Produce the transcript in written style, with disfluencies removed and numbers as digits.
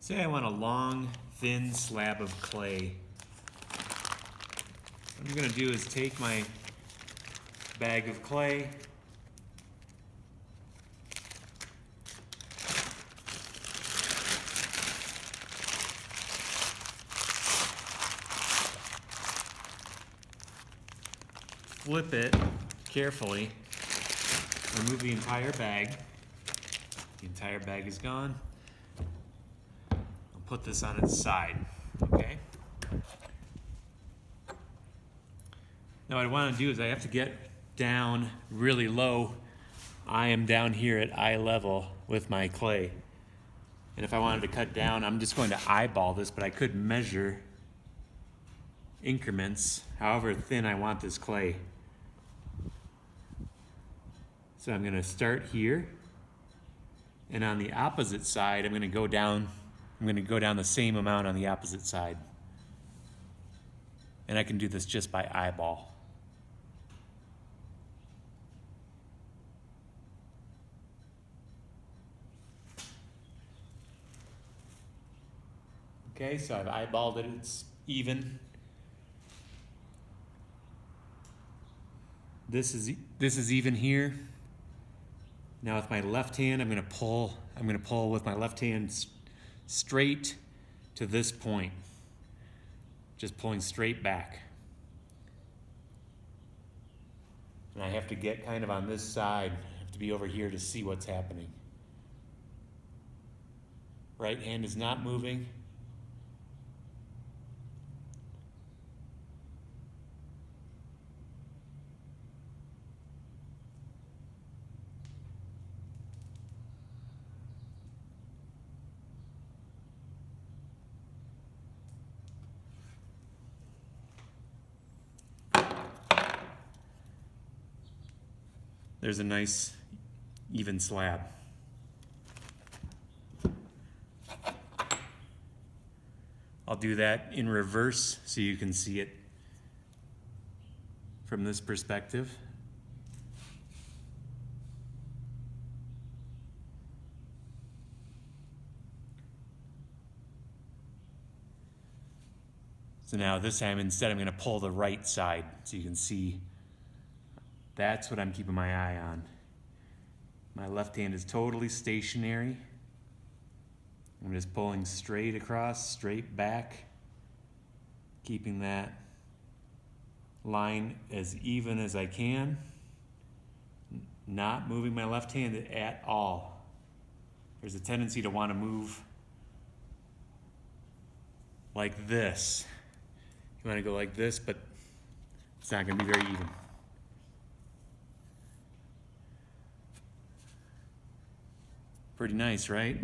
Say I want a long, thin slab of clay. What I'm going to do is take my bag of clay, flip it carefully, remove the entire bag. The entire bag is gone. I'll put this on its side, okay? Now what I want to do is I have to get down really low. I am down here at eye level with my clay. And if I wanted to cut down, I'm just going to eyeball this, but I could measure increments, however thin I want this clay. So I'm going to start here, and on the opposite side, I'm going to go down the same amount on the opposite side. And I can do this just by eyeball. Okay, so I've eyeballed it, it's even. This is even here. Now with my left hand, I'm going to pull with my left hand straight to this point. Just pulling straight back. And I have to get kind of on this side. I have to be over here to see what's happening. Right hand is not moving. There's a nice even slab. I'll do that in reverse so you can see it from this perspective. So now this time instead I'm going to pull the right side so you can see. That's what I'm keeping my eye on. My left hand is totally stationary. I'm just pulling straight across, straight back, keeping that line as even as I can, not moving my left hand at all. There's a tendency to want to move like this. You want to go like this, but it's not going to be very even. Pretty nice, right?